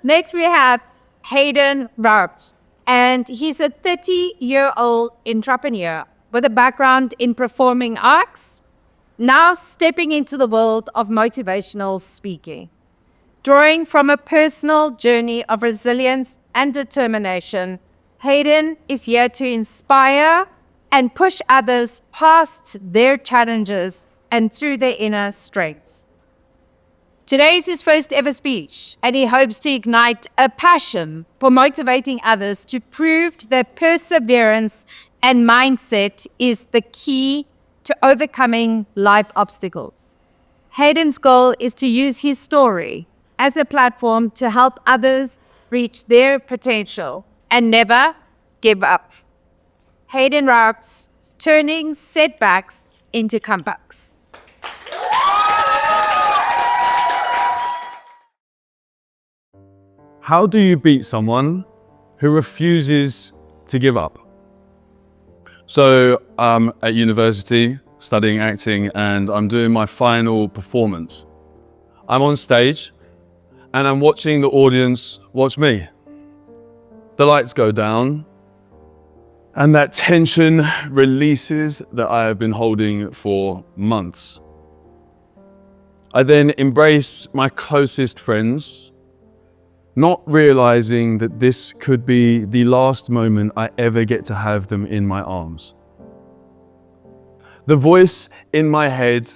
Next, we have Haydn Rout, and he's a 30-year-old entrepreneur with a background in performing arts, now stepping into the world of motivational speaking. Drawing from a personal journey of resilience and determination, Haydn is here to inspire and push others past their challenges and through their inner strengths. Today is his first ever speech, and he hopes to ignite a passion for motivating others to prove that perseverance and mindset is the key to overcoming life obstacles. Haydn's goal is to use his story as a platform to help others reach their potential and never give up. Haydn Rout, turning setbacks into comebacks. How do you beat someone who refuses to give up? So I'm at university studying acting and I'm doing my final performance. I'm on stage and I'm watching the audience watch me. The lights go down and that tension releases that I have been holding for months. I then embrace my closest friends, not realizing that this could be the last moment I ever get to have them in my arms. The voice in my head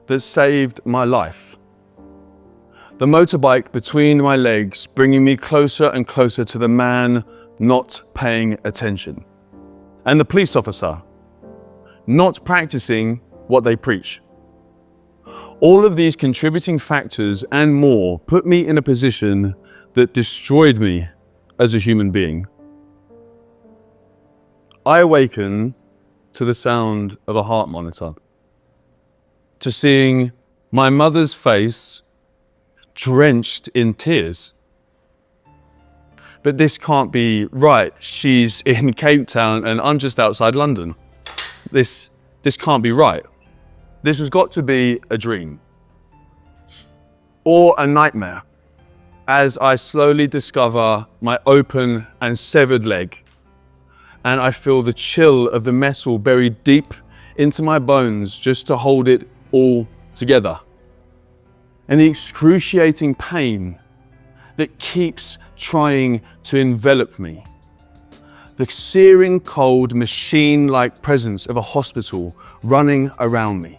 that saved my life. The motorbike between my legs, bringing me closer and closer to the man not paying attention. And the police officer, not practicing what they preach. All of these contributing factors and more put me in a position that destroyed me as a human being. I awaken to the sound of a heart monitor, to seeing my mother's face drenched in tears. But this can't be right. She's in Cape Town and I'm just outside London. This can't be right. This has got to be a dream or a nightmare as I slowly discover my open and severed leg and I feel the chill of the metal buried deep into my bones just to hold it all together. And the excruciating pain that keeps trying to envelop me. The searing cold machine-like presence of a hospital running around me.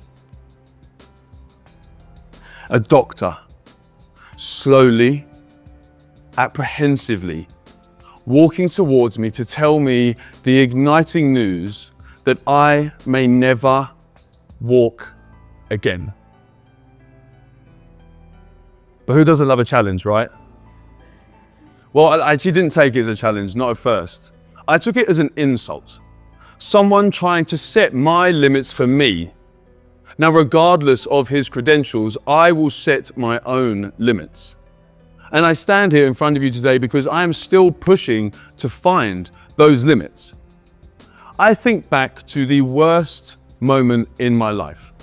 A doctor, slowly, apprehensively, walking towards me to tell me the igniting news that I may never walk again. But who doesn't love a challenge, right? Well, I actually didn't take it as a challenge, not at first. I took it as an insult. Someone trying to set my limits for me. Now, regardless of his credentials, I will set my own limits. And I stand here in front of you today because I am still pushing to find those limits. I think back to the worst moment in my life,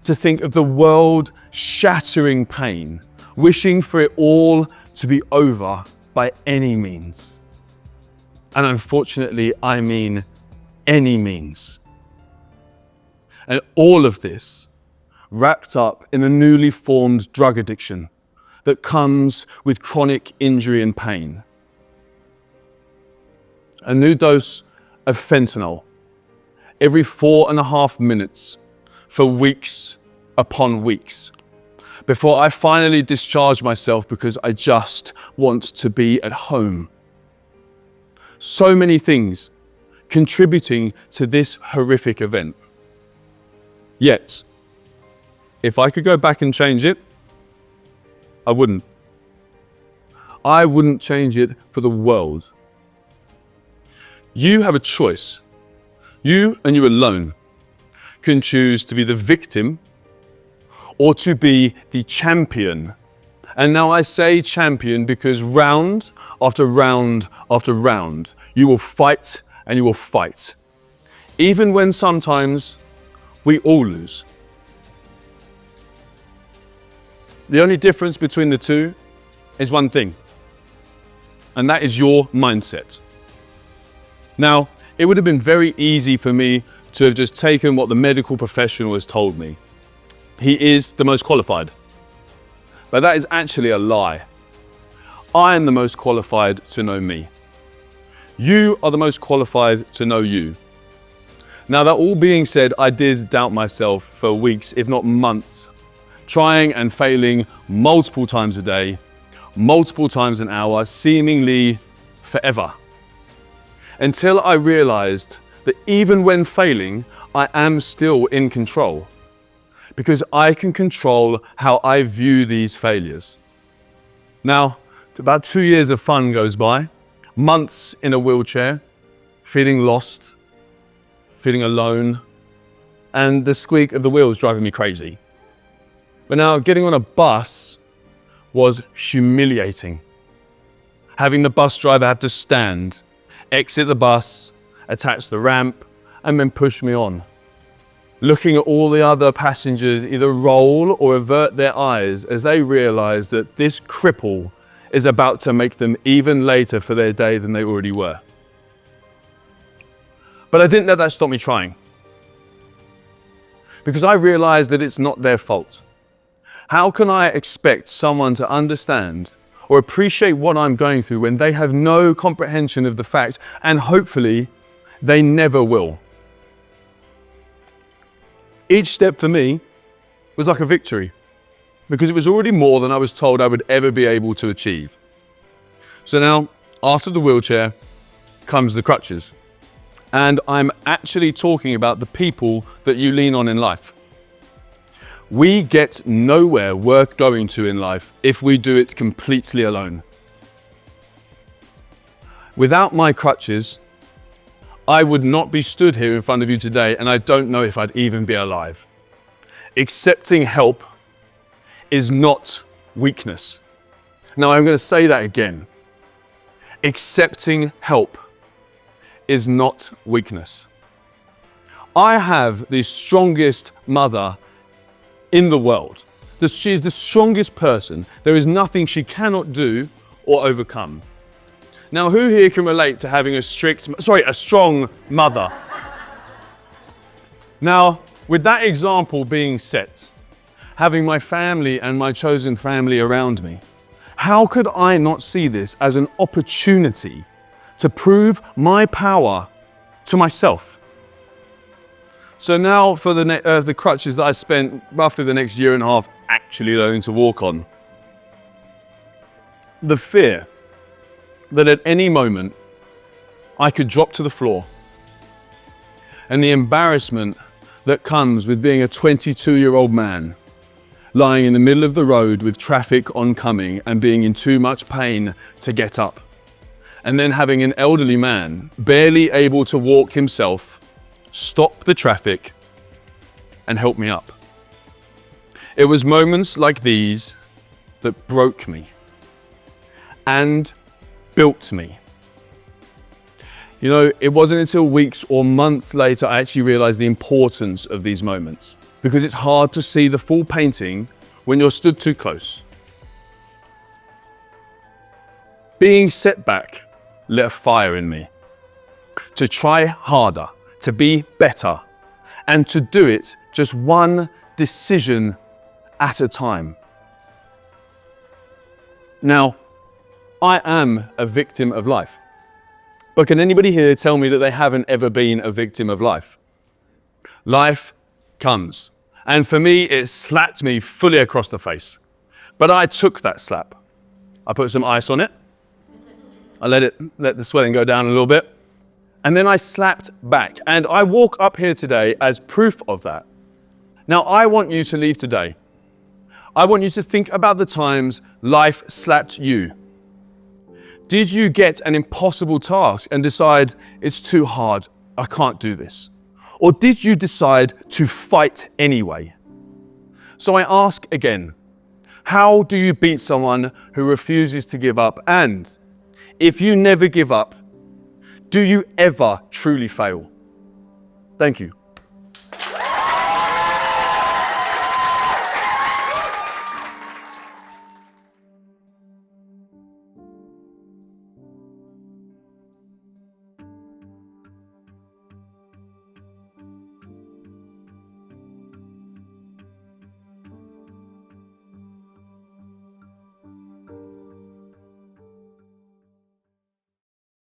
to think of the world-shattering pain, wishing for it all to be over by any means. And unfortunately, I mean any means. And all of this wrapped up in a newly formed drug addiction that comes with chronic injury and pain. A new dose of fentanyl every 4.5 minutes for weeks upon weeks, before I finally discharge myself because I just want to be at home. So many things contributing to this horrific event. Yet, if I could go back and change it, I wouldn't. I wouldn't change it for the world. You have a choice. You and you alone can choose to be the victim or to be the champion. And now I say champion because round after round after round, you will fight and you will fight. Even when sometimes we all lose. The only difference between the two is one thing. and that is your mindset. Now, it would have been very easy for me to have just taken what the medical professional has told me. He is the most qualified. But that is actually a lie. I am the most qualified to know me. You are the most qualified to know you. Now, that all being said, I did doubt myself for weeks, if not months, trying and failing multiple times a day, multiple times an hour, seemingly forever. Until I realized that even when failing, I am still in control, because I can control how I view these failures. Now, about 2 years of fun goes by, months in a wheelchair, feeling lost, feeling alone, and the squeak of the wheels driving me crazy. But now getting on a bus was humiliating. Having the bus driver have to stand, exit the bus, attach the ramp, and then push me on. Looking at all the other passengers either roll or avert their eyes as they realize that this cripple is about to make them even later for their day than they already were. But I didn't let that stop me trying, because I realized that it's not their fault. How can I expect someone to understand or appreciate what I'm going through when they have no comprehension of the fact, and hopefully they never will? Each step for me was like a victory, because it was already more than I was told I would ever be able to achieve. So now, after the wheelchair comes the crutches. And I'm actually talking about the people that you lean on in life. We get nowhere worth going to in life if we do it completely alone. Without my crutches, I would not be stood here in front of you today, and I don't know if I'd even be alive. Accepting help is not weakness. Now, I'm going to say that again. Accepting help is not weakness. I have the strongest mother in the world. She is the strongest person. There is nothing she cannot do or overcome. Now, who here can relate to having a strong mother? Now, with that example being set, having my family and my chosen family around me, how could I not see this as an opportunity to prove my power to myself? So now for the crutches that I spent roughly the next year and a half actually learning to walk on. The fear that at any moment I could drop to the floor, and the embarrassment that comes with being a 22-year-old man lying in the middle of the road with traffic oncoming and being in too much pain to get up. And then having an elderly man, barely able to walk himself, stop the traffic and help me up. It was moments like these that broke me and built me. You know, it wasn't until weeks or months later I actually realized the importance of these moments, because it's hard to see the full painting when you're stood too close. Being set back lit a fire in me to try harder, to be better, and to do it just one decision at a time. Now, I am a victim of life. But can anybody here tell me that they haven't ever been a victim of life? Life comes. And for me, it slapped me fully across the face. But I took that slap. I put some ice on it. I let the swelling go down a little bit. And then I slapped back. And I walk up here today as proof of that. Now, I want you to leave today. I want you to think about the times life slapped you. Did you get an impossible task and decide, it's too hard, I can't do this? Or did you decide to fight anyway? So I ask again, how do you beat someone who refuses to give up? And if you never give up, do you ever truly fail? Thank you.